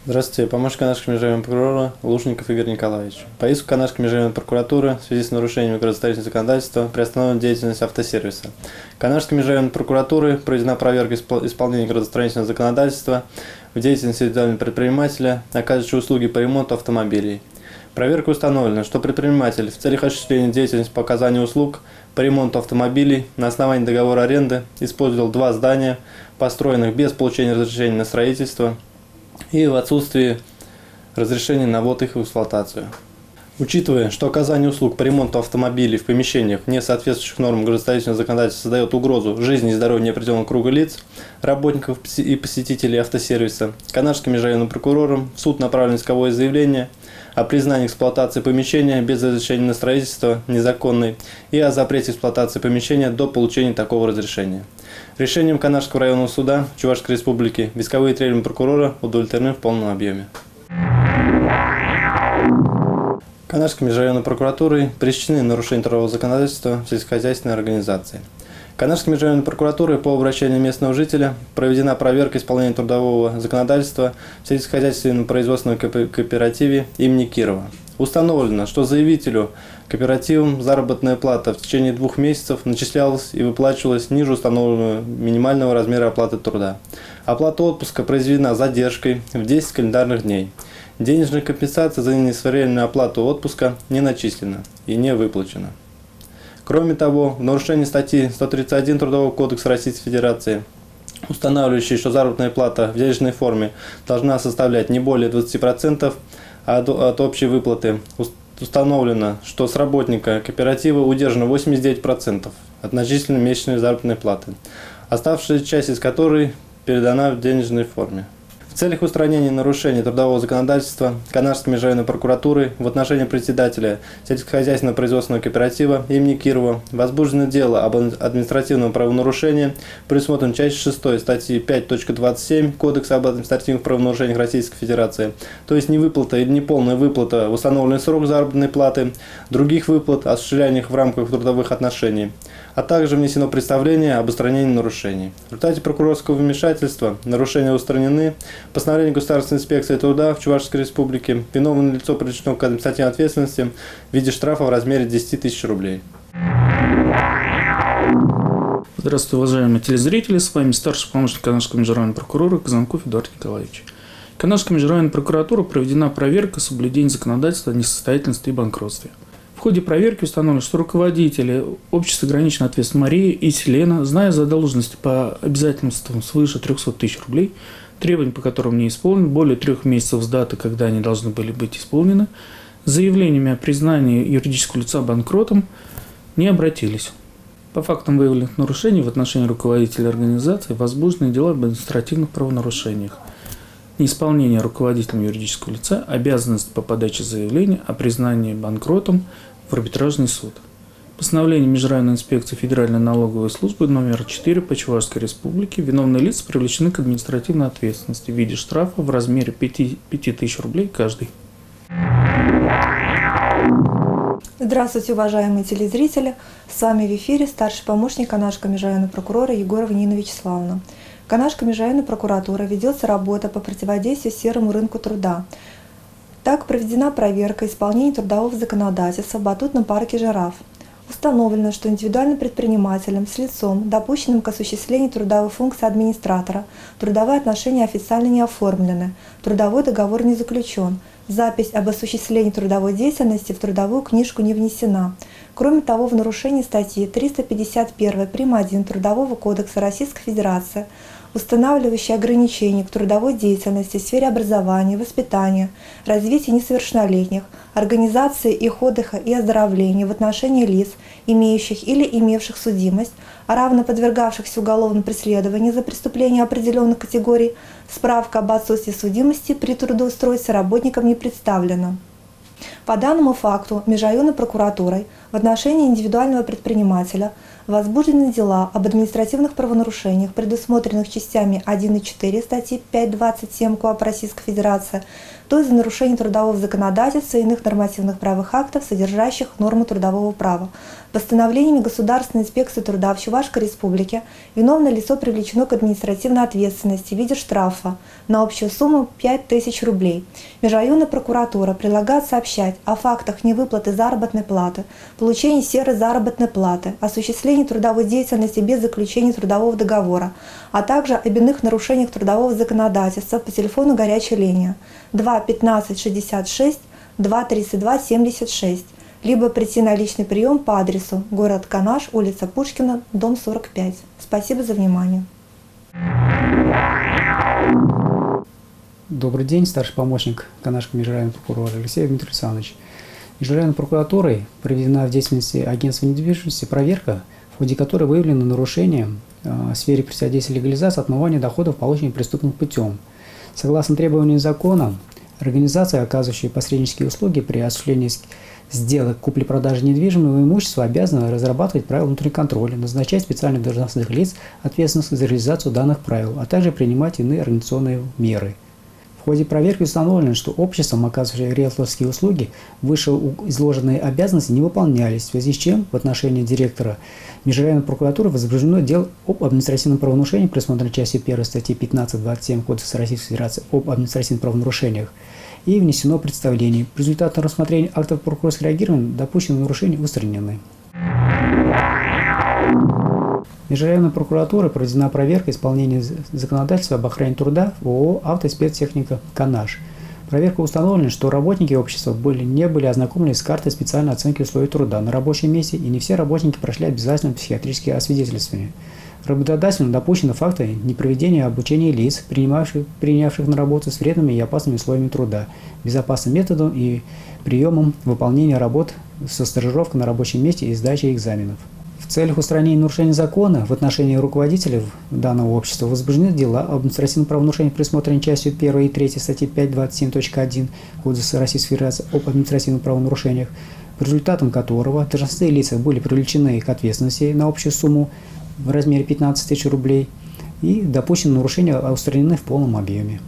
Здравствуйте, помощник Канашского межрайонного прокурора Лушников Игорь Николаевич. По иску Канашской межрайонной прокуратуры в связи с нарушением градостроительного законодательства приостановлена деятельность автосервиса. Канашской межрайонной прокуратуры проведена проверка исполнения градостроительного законодательства в деятельности индивидуального предпринимателя, оказывающего услуги по ремонту автомобилей. Проверка установлена, что предприниматель в целях осуществления деятельности по оказанию услуг по ремонту автомобилей на основании договора аренды использовал два здания, построенных без получения разрешения на строительство, и в отсутствии разрешения на ввод их в эксплуатацию. Учитывая, что оказание услуг по ремонту автомобилей в помещениях, не соответствующих нормам градостроительного законодательства, создает угрозу жизни и здоровью неопределенного круга лиц, работников и посетителей автосервиса, Канашским межрайонным прокурором в суд направлено исковое заявление о признании эксплуатации помещения без разрешения на строительство незаконной и о запрете эксплуатации помещения до получения такого разрешения. Решением Канашского районного суда Чувашской Республики исковые требования прокурора удовлетворены в полном объеме. Канашской межрайонной прокуратурой пресечены нарушения трудового законодательства в сельскохозяйственной организации. Канашской межрайонной прокуратурой по обращению местного жителя проведена проверка исполнения трудового законодательства в сельскохозяйственном производственном кооперативе имени Кирова. Установлено, что заявителю кооперативом заработная плата в течение 2 месяцев начислялась и выплачивалась ниже установленного минимального размера оплаты труда. Оплата отпуска произведена с задержкой в 10 календарных дней. Денежная компенсация за несвоевременную оплату отпуска не начислена и не выплачена. Кроме того, в нарушении статьи 131 Трудового кодекса Российской Федерации, устанавливающей, что заработная плата в денежной форме должна составлять не более 20% от общей выплаты, установлено, что с работника кооператива удержано 89% от начисленной месячной заработной платы, оставшаяся часть из которой передана в денежной форме. В целях устранения нарушений трудового законодательства Канашской межрайонной прокуратуры в отношении председателя сельскохозяйственного производственного кооператива имени Кирова возбуждено дело об административном правонарушении, предусмотрено частью 6 статьи 5.27 Кодекса об административных правонарушениях Российской Федерации, то есть невыплата или неполная выплата в установленный срок заработной платы, других выплат, осуществляемых в рамках трудовых отношений, а также внесено представление об устранении нарушений. В результате прокурорского вмешательства нарушения устранены. Постановление Государственной инспекции труда в Чувашской Республике виновное лицо привлечено к административной ответственности в виде штрафа в размере 10 тысяч рублей. Здравствуйте, уважаемые телезрители, с вами старший помощник Канашского межрайонного прокурора Казанков Эдуард Николаевич. Канашская межрайонная прокуратура проведена проверка соблюдения законодательства о несостоятельности и банкротстве. В ходе проверки установлено, что руководители общества ограниченной ответственности Мария и Селена, зная задолженности по обязательствам свыше 300 тысяч рублей, требования по которым не исполнены, более 3 месяцев с даты, когда они должны были быть исполнены, с заявлениями о признании юридического лица банкротом не обратились. По фактам выявленных нарушений в отношении руководителей организации возбуждены дела об административных правонарушениях. Неисполнение руководителем юридического лица обязанности по подаче заявления о признании банкротом в арбитражный суд. Постановление Межрайонной инспекции Федеральной налоговой службы номер 4 по Чувашской Республике виновные лица привлечены к административной ответственности в виде штрафа в размере 5000 рублей каждый. Здравствуйте, уважаемые телезрители! С вами в эфире старший помощник Канашского межрайонного прокурора Егорова Нина Вячеславовна. Канашской межрайонной прокуратурой ведется работа по противодействию серому рынку труда. Так проведена проверка исполнения трудового законодательства в батутном парке «Жираф». Установлено, что индивидуальным предпринимателем с лицом, допущенным к осуществлению трудовой функции администратора, трудовые отношения официально не оформлены, трудовой договор не заключен, запись об осуществлении трудовой деятельности в трудовую книжку не внесена. Кроме того, в нарушении статьи 351 прим. 1 Трудового кодекса Российской Федерации, устанавливающей ограничения к трудовой деятельности в сфере образования, воспитания, развития несовершеннолетних, организации их отдыха и оздоровления в отношении лиц, имеющих или имевших судимость, а равно подвергавшихся уголовному преследованию за преступления определенных категорий, справка об отсутствии судимости при трудоустройстве работникам не представлена. По данному факту межрайонной прокуратурой в отношении индивидуального предпринимателя возбуждены дела об административных правонарушениях, предусмотренных частями 1 и 4 статьи 5.27 КоАП Российской Федерации, то есть за нарушение трудового законодательства и иных нормативных правовых актов, содержащих нормы трудового права. Постановлениями Государственной инспекции труда в Чувашской Республике виновное лицо привлечено к административной ответственности в виде штрафа на общую сумму 5000 рублей. Межрайонная прокуратура прилагает сообщать о фактах невыплаты заработной платы, получения серой заработной платы, осуществлении трудовой деятельности без заключения трудового договора, а также об иных нарушениях трудового законодательства по телефону горячей линии 2 15 66 2 32 76, либо прийти на личный прием по адресу город Канаш, улица Пушкина, дом 45. Спасибо за внимание. Добрый день, старший помощник Канашского межрайонного прокурора Алексей Дмитрий Александрович. Межрайонной прокуратурой проведена в деятельности агентства недвижимости проверка, в ходе которой выявлено нарушение в сфере противодействия легализации отмывания доходов, полученных преступным путем. Согласно требованиям закона, организации, оказывающие посреднические услуги при осуществлении сделок купли-продажи недвижимого имущества, обязаны разрабатывать правила внутреннего контроля, назначать специальных должностных лиц, ответственных за реализацию данных правил, а также принимать иные организационные меры. В ходе проверки установлено, что обществом, оказывающим риэлторские услуги, вышеизложенные обязанности не выполнялись, в связи с чем в отношении директора Межрайонной прокуратуры возбуждено дело об административном правонарушении, предусмотренной частью 1 статьи 15.27 Кодекса Российской Федерации об административных правонарушениях, и внесено представление. По результатам рассмотрения актов прокурорского реагирования допущенные нарушения устранены. Межрайонной прокуратурой проведена проверка исполнения законодательства об охране труда в ООО «Автоспецтехника Канаш». Проверка установлена, что работники общества не были ознакомлены с картой специальной оценки условий труда на рабочем месте, и не все работники прошли обязательное психиатрические освидетельствования. Работодателям допущены факты непроведения обучения лиц, принявших на работу с вредными и опасными условиями труда, безопасным методом и приемом выполнения работ со стажировкой на рабочем месте и сдачей экзаменов. В целях устранения нарушений закона в отношении руководителей данного общества возбуждены дела об административном правонарушении, предусмотренной частью 1 и 3 статьи 5.27.1 Кодекса Российской Федерации об административных правонарушениях, по результатам которого должностные лица были привлечены к ответственности на общую сумму в размере 15 000 рублей и допущенные нарушения устранены в полном объеме.